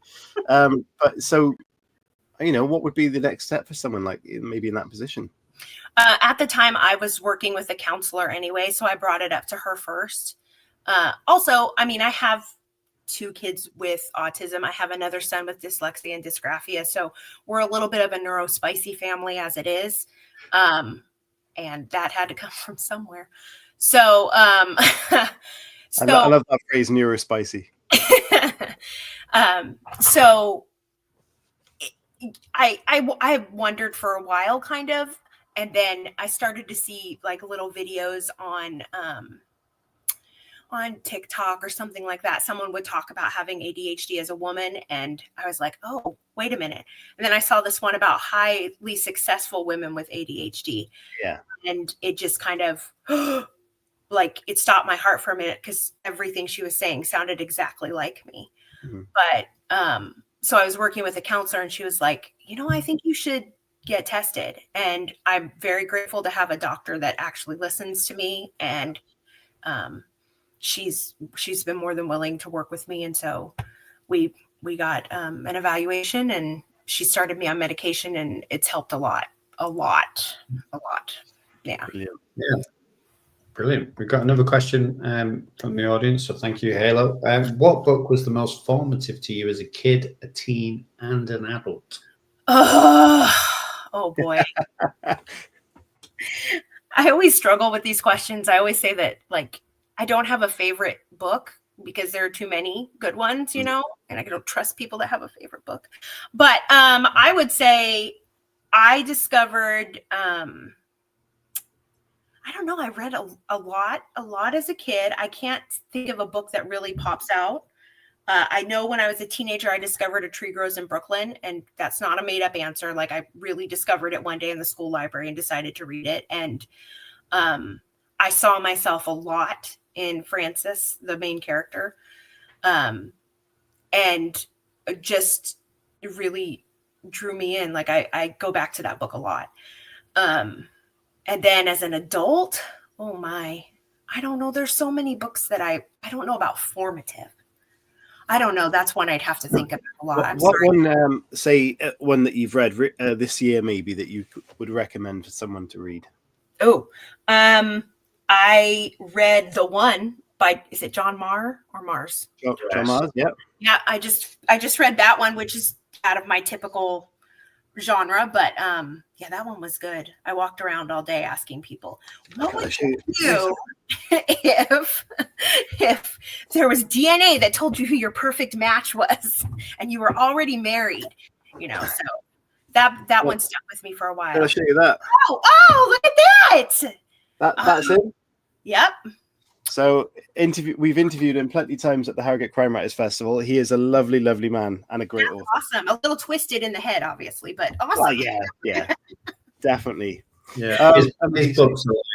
But so, what would be the next step for someone like maybe in that position? At the time, I was working with a counselor anyway, so I brought it up to her first. Also, I mean, I have 2 kids with autism. I have another son with dyslexia and dysgraphia. So we're a little bit of a neurospicy family as it is. And that had to come from somewhere. So, I love that phrase, neurospicy. So I wondered for a while, kind of, and then I started to see like little videos on TikTok or something like that. Someone would talk about having ADHD as a woman, and I was like, oh, wait a minute. And then I saw this one about highly successful women with ADHD. Yeah. And it just kind of like it stopped my heart for a minute because everything she was saying sounded exactly like me. Mm-hmm. But so I was working with a counselor, and she was like, I think you should get tested. And I'm very grateful to have a doctor that actually listens to me, and she's been more than willing to work with me. And so we got an evaluation, and she started me on medication, and it's helped a lot. Yeah. Brilliant. Yeah. Brilliant. We've got another question from the audience. So thank you, Halo. What book was the most formative to you as a kid, a teen, and an adult? Oh boy. I always struggle with these questions. I always say that, like, I don't have a favorite book because there are too many good ones, and I don't trust people that have a favorite book. But I would say I discovered, I don't know, I read a lot as a kid. I can't think of a book that really pops out. I know when I was a teenager, I discovered A Tree Grows in Brooklyn, and that's not a made up answer. Like, I really discovered it one day in the school library and decided to read it. And I saw myself a lot in Frances, the main character, and just really drew me in. Like, I go back to that book a lot. And then as an adult, oh my, I don't know. There's so many books that I don't know about formative. I don't know. That's one I'd have to think about a lot. What one, say one that you've read this year, maybe, that you would recommend for someone to read? Oh, I read The One by, is it John Marr or Mars? John Mars, yeah. Yeah, I just read that one, which is out of my typical genre, but yeah, that one was good. I walked around all day asking people, what would you do if there was DNA that told you who your perfect match was and you were already married? So that one stuck with me for a while. I'll show you that. Oh, look at that. That's it. Yep. So we've interviewed him plenty of times at the Harrogate Crime Writers Festival. He is a lovely, lovely man and a great author. Awesome. A little twisted in the head, obviously, but awesome. Oh, yeah, definitely. Yeah, his books are like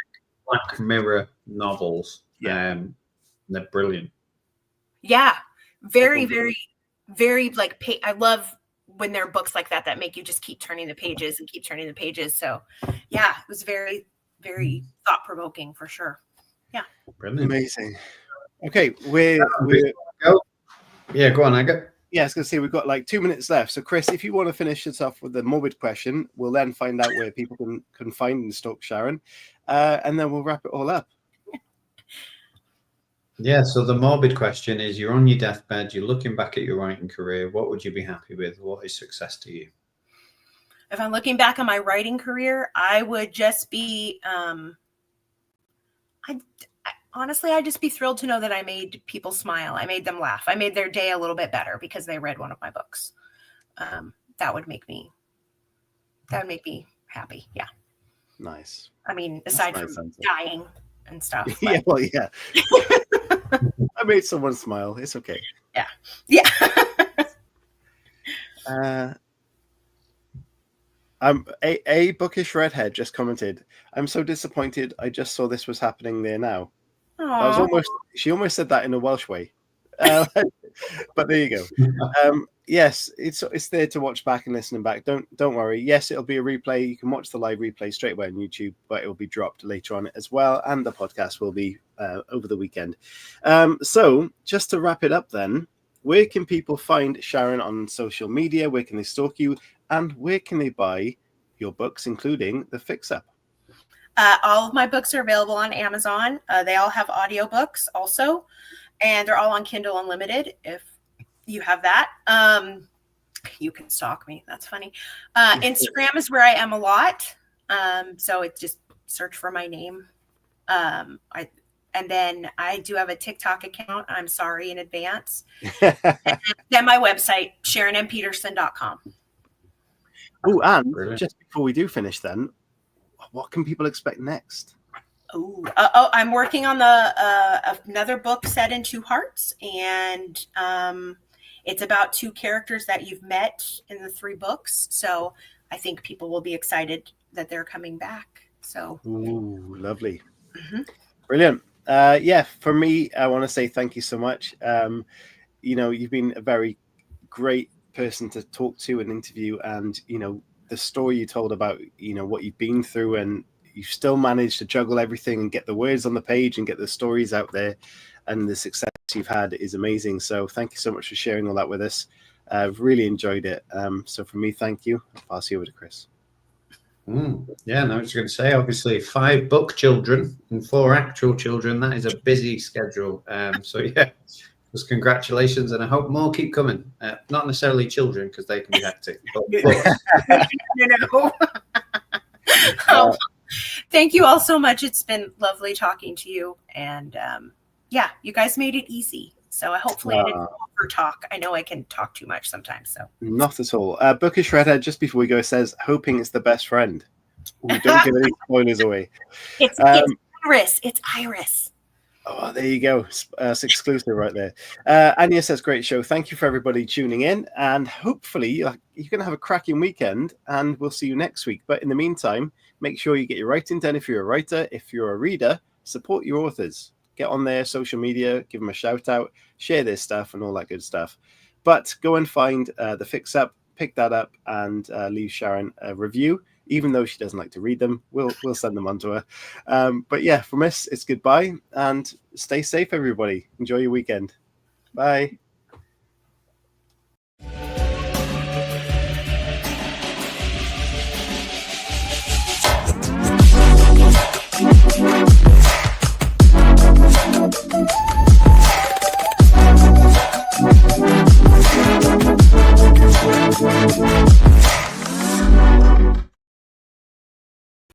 Black Mirror novels. Yeah, they're brilliant. Yeah, very, very, very like. I love when there are books like that make you just keep turning the pages and keep turning the pages. So, yeah, it was very, very thought provoking for sure. Yeah. Brilliant. Amazing. Okay, we're go. Yeah, go on, Aga. Yeah, I was going to say we've got like 2 minutes left. So, Chris, if you want to finish this off with the morbid question, we'll then find out where people can find and stalk Sharon, and then we'll wrap it all up. Yeah, so the morbid question is: you're on your deathbed, you're looking back at your writing career. What would you be happy with? What is success to you? If I'm looking back on my writing career, I would just be. Honestly, I'd just be thrilled to know that I made people smile. I made them laugh. I made their day a little bit better because they read one of my books. That would make me happy. Yeah. Nice. I mean, aside from dying and stuff. But... Yeah, well, yeah. I made someone smile. It's okay. Yeah. Yeah. A bookish redhead just commented, "I'm so disappointed. I just saw this was happening there now." She almost said that in a Welsh way. But there you go. Yes, it's there to watch back and listen back. Don't worry. Yes, it'll be a replay. You can watch the live replay straight away on YouTube, but it will be dropped later on as well, and the podcast will be over the weekend. So just to wrap it up, then, where can people find Sharon on social media? Where can they stalk you, and where can they buy your books, including The Fix Up? All of my books are available on Amazon. They all have audiobooks also, and they're all on Kindle Unlimited. If you have that, you can stalk me. That's funny. Instagram is where I am a lot. So it's just search for my name. And then I do have a TikTok account. I'm sorry in advance. And then my website, SharonMPeterson.com. Oh, and Brilliant. just before we do finish, then, what can people expect next? I'm working on another book set in two hearts, and it's about two characters that you've met in the three books. So I think people will be excited that they're coming back. So, ooh, lovely. Mm-hmm. Brilliant. Yeah, for me, I want to say thank you so much. You've been a very great person to talk to and interview, and the story you told about what you've been through, and you've still managed to juggle everything and get the words on the page and get the stories out there, and the success you've had is amazing. So thank you so much for sharing all that with us. I've really enjoyed it. So for me, thank you. I'll pass you over to Chris. Yeah, no, I was going to say, obviously 5 book children and 4 actual children. That is a busy schedule. So yeah, just congratulations, and I hope more keep coming. Not necessarily children, because they can be hectic. But thank you all so much. It's been lovely talking to you, and yeah, you guys made it easy. So hopefully I didn't over talk. I know I can talk too much sometimes. So not at all. Bookish Redhead, just before we go, says hoping it's the best friend. We don't give any spoilers away. It's Iris. It's Iris. Oh, there you go. It's exclusive right there. Anya says, great show. Thank you for everybody tuning in. And hopefully you're going to have a cracking weekend, and we'll see you next week. But in the meantime, make sure you get your writing done. If you're a writer, if you're a reader, support your authors. Get on their social media, give them a shout out, share their stuff and all that good stuff. But go and find The Fix Up, pick that up, and leave Sharon a review. Even though she doesn't like to read them, we'll send them on to her. But yeah, from us, it's goodbye, and stay safe, everybody. Enjoy your weekend. Bye.